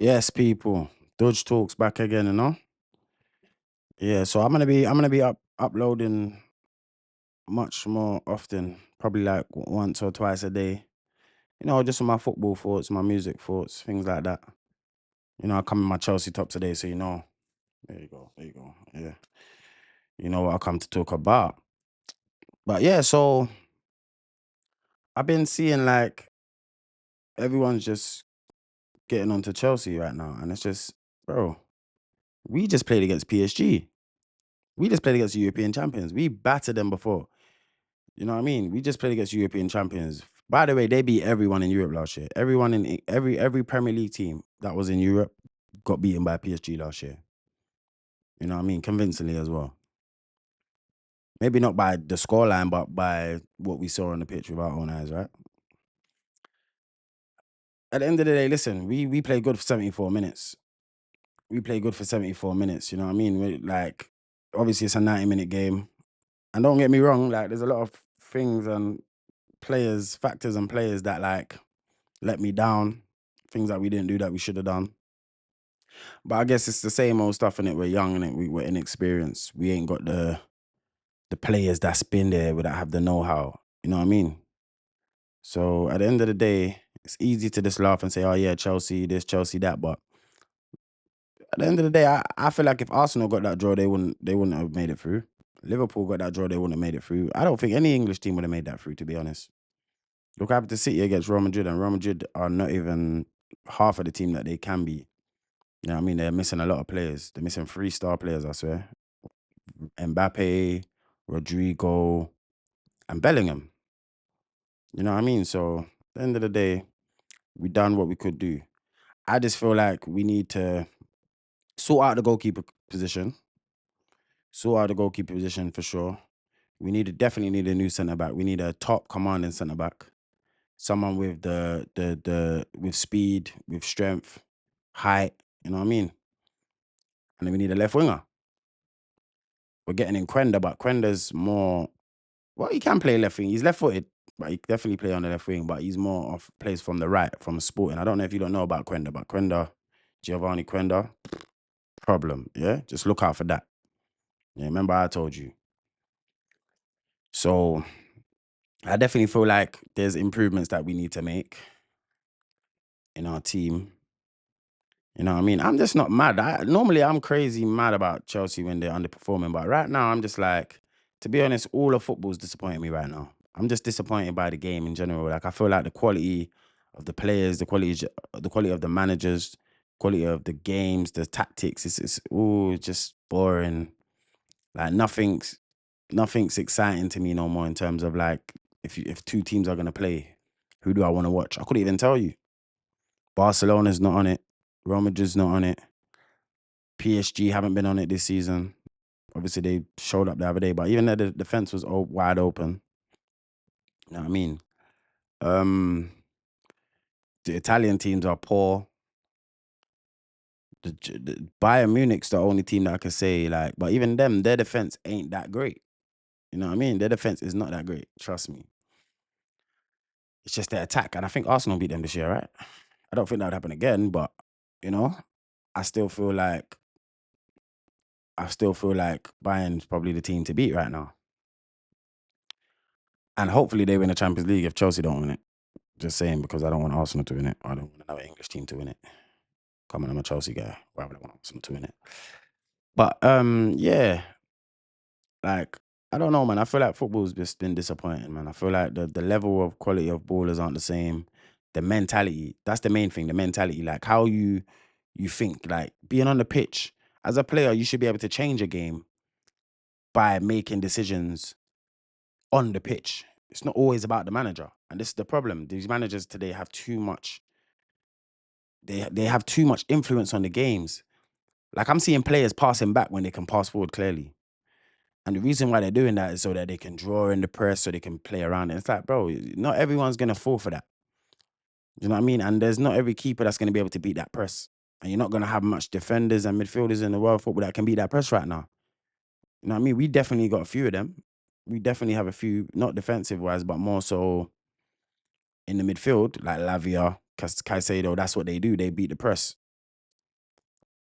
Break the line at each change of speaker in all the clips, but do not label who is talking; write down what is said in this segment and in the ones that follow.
Yes, people. Dodge Talks back again, you know? Yeah, so I'm gonna be uploading much more often, probably like once or twice a day. Just with my football thoughts, my music thoughts, things like that. I come in my Chelsea top today, so there you go, there you go. Yeah. You know what I come to talk about. But yeah, so I've been seeing like everyone's just getting onto Chelsea right now, and it's just, bro, we just played against PSG. We just played against the European champions. We battered them before. You know what I mean? We just played against European champions. By the way, they beat everyone in Europe last year. Everyone in every Premier League team that was in Europe got beaten by PSG last year. You know what I mean? Convincingly as well. Maybe not by the scoreline, but by what we saw on the pitch with our own eyes, right? At the end of the day, listen, we played good for 74 minutes. We played good for 74 minutes. You know what I mean? Like, obviously, it's a 90-minute game. And don't get me wrong, like, there's a lot of things and factors and players that like let me down, things that we didn't do that we should have done. But I guess it's the same old stuff in it. We're young and we're inexperienced. We ain't got the players that's been there that have the know-how. You know what I mean? So at the end of the day, it's easy to just laugh and say, "Oh yeah, Chelsea this, Chelsea that." But at the end of the day, I feel like if Arsenal got that draw, they wouldn't have made it through. Liverpool got that draw, they wouldn't have made it through. I don't think any English team would have made that through, to be honest. Look what happened to City against Real Madrid, and Real Madrid are not even half of the team that they can be. You know what I mean? They're missing a lot of players. They're missing 3-star players, I swear. Mbappe, Rodrigo, and Bellingham. You know what I mean? So at the end of the day, we done what we could do. I just feel like we need to sort out the goalkeeper position. Sort out the goalkeeper position for sure. Definitely need a new centre back. We need a top commanding centre back. Someone with the with speed, with strength, height. You know what I mean? And then we need a left winger. We're getting in Quenda, but Quenda's more. Well, he can play left wing. He's left-footed, but he can definitely play on the left wing. But he's more of plays from the right, from Sporting. I don't know if you don't know about Quenda, but Giovanni Quenda, problem. Yeah, just look out for that. Yeah, remember I told you. So I definitely feel like there's improvements that we need to make in our team. You know what I mean? I'm just not mad. Normally I'm crazy mad about Chelsea when they're underperforming, but right now I'm just like, to be honest, all of football's disappointing me right now. I'm just disappointed by the game in general. Like I feel like the quality of the players, the quality of the managers, quality of the games, the tactics, it's all just boring. Like nothing's exciting to me no more in terms of like if two teams are gonna play, who do I want to watch? I couldn't even tell you. Barcelona's not on it. Real Madrid's not on it. PSG haven't been on it this season. Obviously, they showed up the other day, but even though the defense was wide open, you know what I mean? Um, the Italian teams are poor. The Bayern Munich's the only team that I can say like, but even them, their defense ain't that great. You know what I mean? Their defense is not that great. Trust me. It's just their attack, and I think Arsenal beat them this year, right? I don't think that would happen again, but you know, I still feel like Bayern's probably the team to beat right now. And hopefully they win the Champions League if Chelsea don't win it. Just saying because I don't want Arsenal to win it. I don't want another English team to win it. Come on, I'm a Chelsea guy. Why would I want Arsenal to win it? But yeah, like I don't know, man. I feel like football's just been disappointing, man. I feel like the level of quality of ballers aren't the same. The mentality, that's the main thing. The mentality, like how you think, like being on the pitch as a player, you should be able to change a game by making decisions on the pitch. It's not always about the manager, and this is the problem. These managers today have too much. They have too much influence on the games. Like I'm seeing players passing back when they can pass forward clearly. And the reason why they're doing that is so that they can draw in the press, so they can play around it. It's like, bro, not everyone's gonna fall for that. You know what I mean? And there's not every keeper that's gonna be able to beat that press. And you're not gonna have much defenders and midfielders in the world of football that can beat that press right now. You know what I mean? We definitely got a few of them. We definitely have a few, not defensive wise, but more so in the midfield, like Lavia, Caicedo. That's what they do. They beat the press.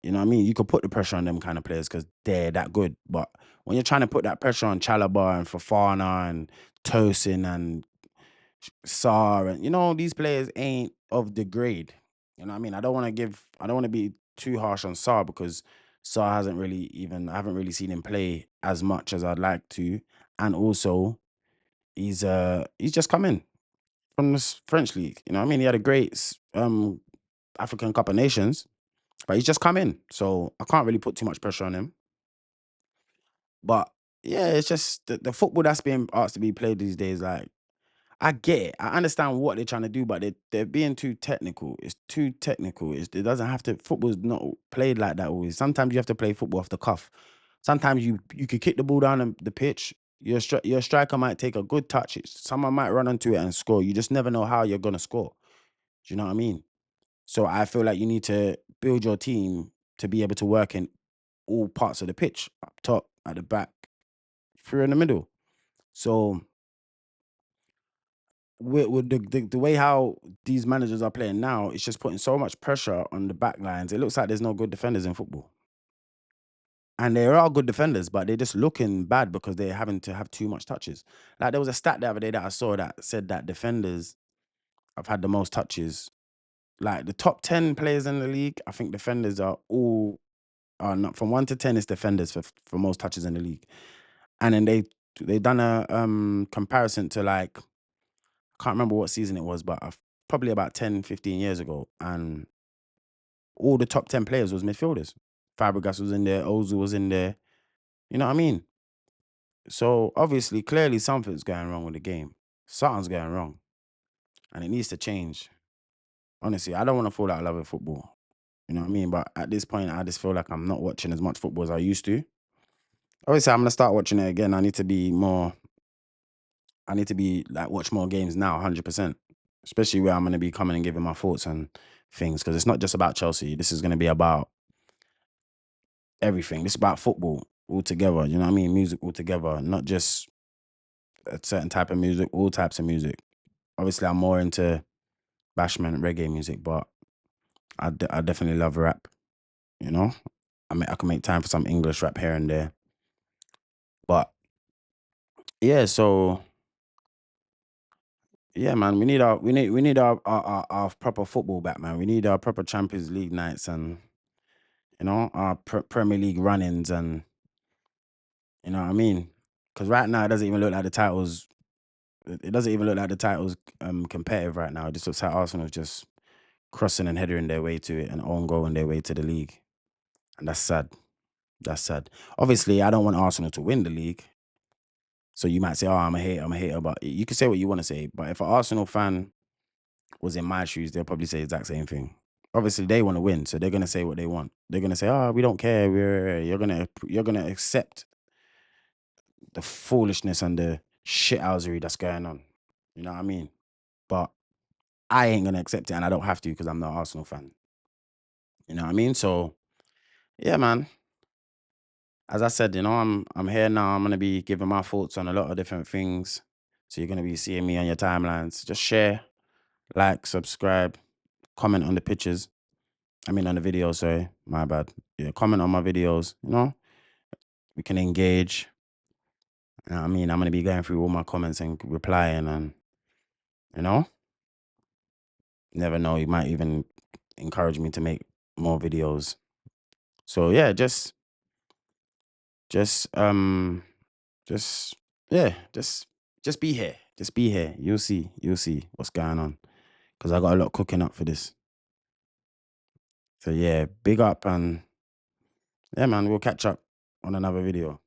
You know what I mean? You could put the pressure on them kind of players because they're that good. But when you're trying to put that pressure on Chalobah and Fofana and Tosin and Sarr and these players ain't of the grade. You know what I mean? I don't want to be too harsh on Sarr because Sarr I haven't really seen him play as much as I'd like to. And also he's just come in from the French league. You know what I mean? He had a great African Cup of Nations, but he's just come in. So I can't really put too much pressure on him. But yeah, it's just the football that's being asked to be played these days, like I get it. I understand what they're trying to do, but they're being too technical. It's too technical. It doesn't have to. Football's not played like that always. Sometimes you have to play football off the cuff. Sometimes you could kick the ball down the pitch. Your striker might take a good touch. Someone might run onto it and score. You just never know how you're gonna score. Do you know what I mean? So I feel like you need to build your team to be able to work in all parts of the pitch, up top, at the back, through in the middle. So with the way how these managers are playing now, it's just putting so much pressure on the back lines. It looks like there's no good defenders in football. And there are good defenders, but they're just looking bad because they're having to have too much touches. Like there was a stat the other day that I saw that said that defenders have had the most touches. Like the top 10 players in the league, I think defenders are not from 1 to 10 is defenders for most touches in the league. And then they done a comparison to like I can't remember what season it was, but probably about 10, 15 years ago. And all the top 10 players was midfielders. Fabregas was in there, Ozil was in there. You know what I mean? So obviously, clearly something's going wrong with the game. Something's going wrong. And it needs to change. Honestly, I don't want to fall out of love with football. You know what I mean? But at this point, I just feel like I'm not watching as much football as I used to. Obviously, I'm gonna start watching it again. I need to be like watch more games now, 100%. Especially where I'm gonna be coming and giving my thoughts and things. Because it's not just about Chelsea. This is gonna be about everything. This is about football altogether. You know what I mean? Music altogether, not just a certain type of music, all types of music. Obviously, I'm more into bashment reggae music, but I definitely love rap. You know, I can make time for some English rap here and there. But yeah, so yeah, man, we need our proper football back, man. We need our proper Champions League nights and our Premier League run-ins and you know what I mean. Because right now it doesn't even look like the titles. It doesn't even look like the titles competitive right now. It just looks like Arsenal's just crossing and heading their way to it and own goal their way to the league, and that's sad. That's sad. Obviously, I don't want Arsenal to win the league. So you might say, "Oh, I'm a hater," but you can say what you want to say. But if an Arsenal fan was in my shoes, they'll probably say the exact same thing. Obviously, they want to win, so they're gonna say what they want. They're gonna say, "Oh, we don't care. You're gonna accept the foolishness and the shithousery that's going on." You know what I mean? But I ain't gonna accept it, and I don't have to because I'm not an Arsenal fan. You know what I mean? So yeah, man. As I said, I'm here now. I'm gonna be giving my thoughts on a lot of different things. So you're gonna be seeing me on your timelines. Just share, like, subscribe, comment on the pictures. I mean on the videos, sorry. My bad. Yeah, comment on my videos, We can engage. You know what I mean? I'm gonna be going through all my comments and replying and you know, never know, you might even encourage me to make more videos. So yeah, just just yeah, just be here. Just be here. You'll see. You'll see what's going on. Because I got a lot cooking up for this. So yeah, big up and yeah man, we'll catch up on another video.